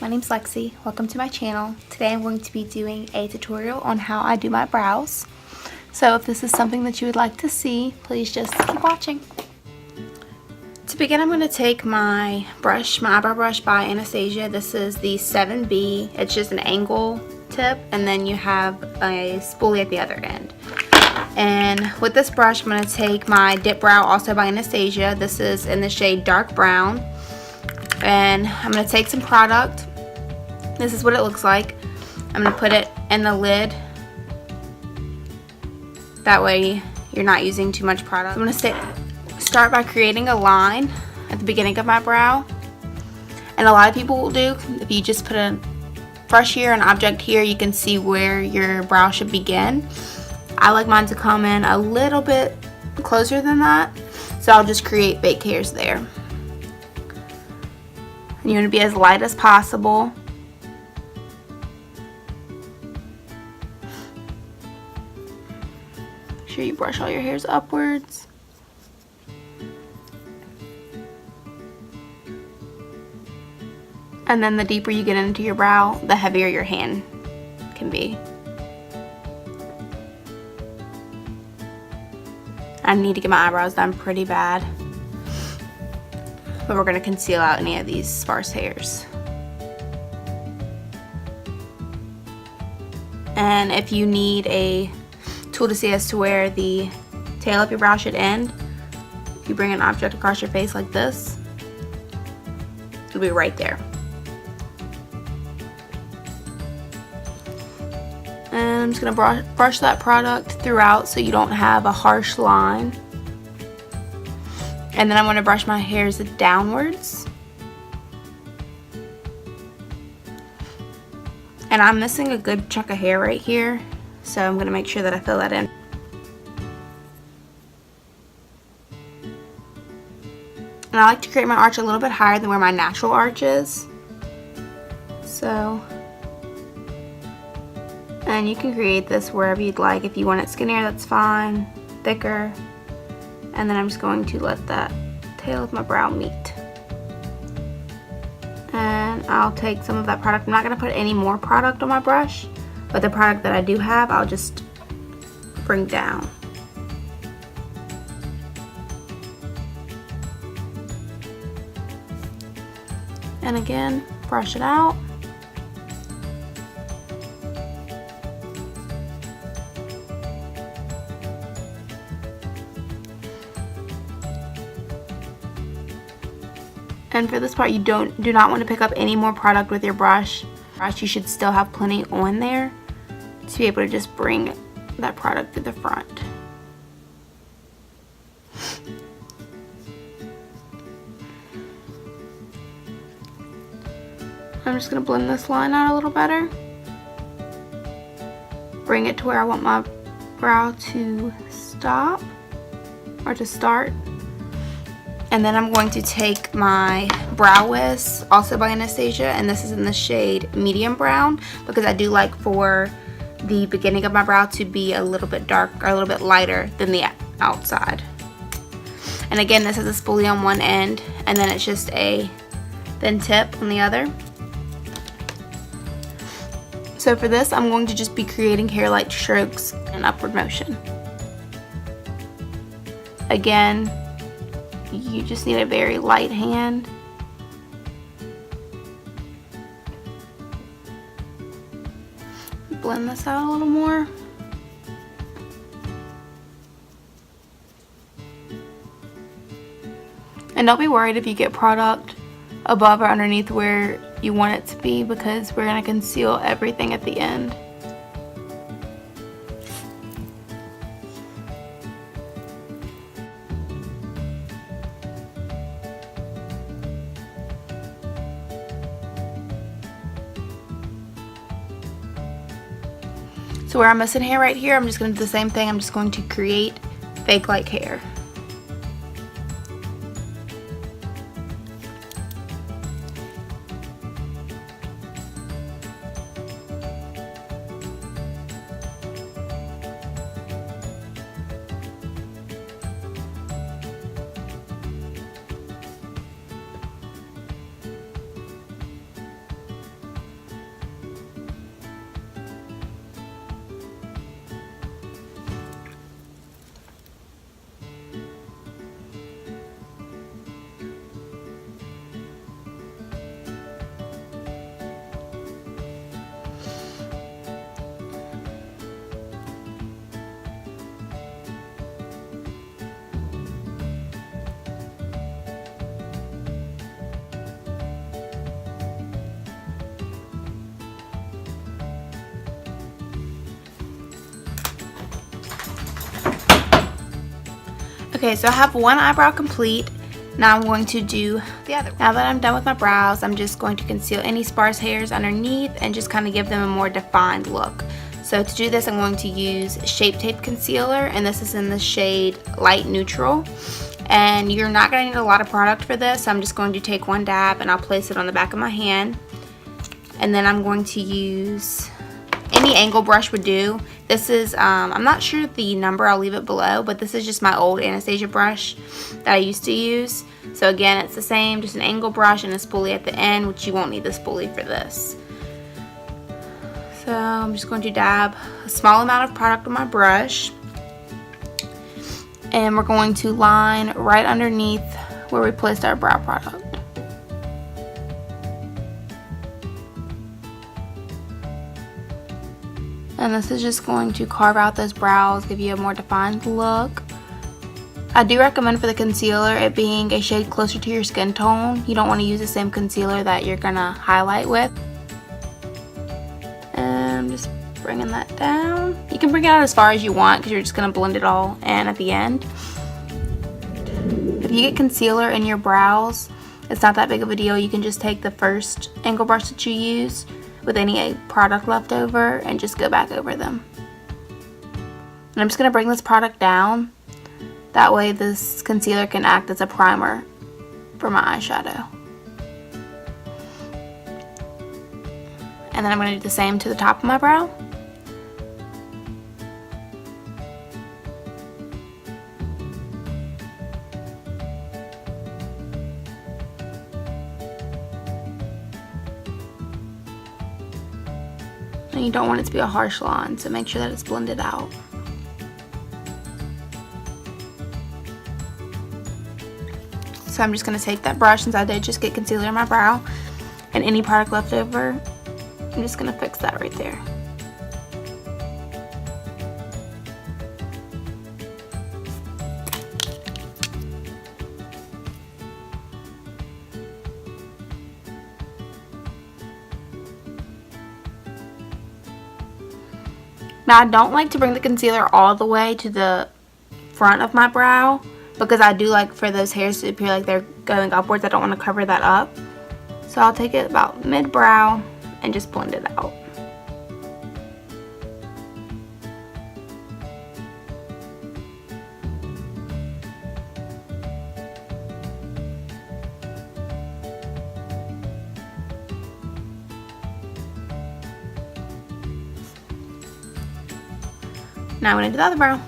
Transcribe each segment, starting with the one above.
my name's Lexi. Welcome to my channel. Today I'm going to be doing a tutorial on how I do my brows. So if this is something that you would like to see, please just keep watching. To begin, I'm going to take my brush, my eyebrow brush by Anastasia. This is the 7B. It's just an angle tip, and then you have a spoolie at the other end. And with this brush, I'm going to take my Dip Brow, also by Anastasia. This is in the shade Dark Brown. And I'm going to take some product. This is what it looks like. I'm going to put it in the lid. That way you're not using too much product. I'm going to start by creating a line at the beginning of my brow. And a lot of people will do, if you just put a brush here, an object here, you can see where your brow should begin. I like mine to come in a little bit closer than that. So I'll just create fake hairs there. And you want to be as light as possible. Make sure you brush all your hairs upwards. And then the deeper you get into your brow, the heavier your hand can be. I need to get my eyebrows done pretty bad. But we're going to conceal out any of these sparse hairs. And if you need a tool to see as to where the tail of your brow should end, if you bring an object across your face like this, it'll be right there. And I'm just going to brush that product throughout so you don't have a harsh line. And then I'm going to brush my hairs downwards. And I'm missing a good chunk of hair right here, so I'm going to make sure that I fill that in. And I like to create my arch a little bit higher than where my natural arch is. So, and you can create this wherever you'd like. If you want it skinnier, that's fine. Thicker. And then I'm just going to let that tail of my brow meet. And I'll take some of that product. I'm not going to put any more product on my brush, but the product that I do have, I'll just bring down. And again, brush it out. And for this part, you do not want to pick up any more product with your brush. You should still have plenty on there to be able to just bring that product to the front. I'm just going to blend this line out a little better. Bring it to where I want my brow to stop or to start. And then I'm going to take my Brow Wiz, also by Anastasia, and this is in the shade Medium Brown, because I do like for the beginning of my brow to be a little bit dark or a little bit lighter than the outside. And again, this is a spoolie on one end, and then it's just a thin tip on the other. So for this, I'm going to just be creating hair-like strokes in upward motion. Again, you just need a very light hand. Blend this out a little more. And don't be worried if you get product above or underneath where you want it to be, because we're going to conceal everything at the end. So where I'm missing hair right here, I'm just going to do the same thing. I'm just going to create fake like hair. Okay, so I have one eyebrow complete. Now I'm going to do the other one. Now that I'm done with my brows, I'm just going to conceal any sparse hairs underneath and just kind of give them a more defined look. So to do this, I'm going to use Shape Tape Concealer, and this is in the shade Light Neutral. And you're not going to need a lot of product for this, so I'm just going to take one dab and I'll place it on the back of my hand. And then I'm going to use any angle brush would do. This is, I'm not sure the number, I'll leave it below, but this is just my old Anastasia brush that I used to use. So again, it's the same, just an angle brush and a spoolie at the end, which you won't need the spoolie for this. So I'm just going to dab a small amount of product on my brush. And we're going to line right underneath where we placed our brow product. And this is just going to carve out those brows, give you a more defined look. I do recommend for the concealer it being a shade closer to your skin tone. You don't want to use the same concealer that you're going to highlight with. And I'm just bringing that down. You can bring it out as far as you want because you're just going to blend it all in at the end. If you get concealer in your brows, it's not that big of a deal. You can just take the first angle brush that you use with any product left over and just go back over them. And I'm just going to bring this product down. That way this concealer can act as a primer for my eyeshadow. And then I'm going to do the same to the top of my brow. And you don't want it to be a harsh line, so make sure that it's blended out. So I'm just going to take that brush, since I did just get concealer in my brow, and any product left over, I'm just going to fix that right there. Now I don't like to bring the concealer all the way to the front of my brow because I do like for those hairs to appear like they're going upwards. I don't want to cover that up. So I'll take it about mid-brow and just blend it out. Now I'm going to do the other brow.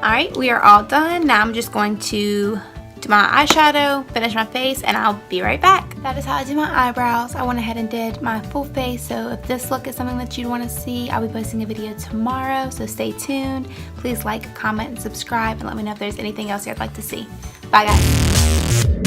Alright, we are all done. Now I'm just going to do my eyeshadow, finish my face, and I'll be right back. That is how I do my eyebrows. I went ahead and did my full face, so if this look is something that you'd want to see, I'll be posting a video tomorrow, so stay tuned. Please like, comment, and subscribe, and let me know if there's anything else you'd like to see. Bye guys.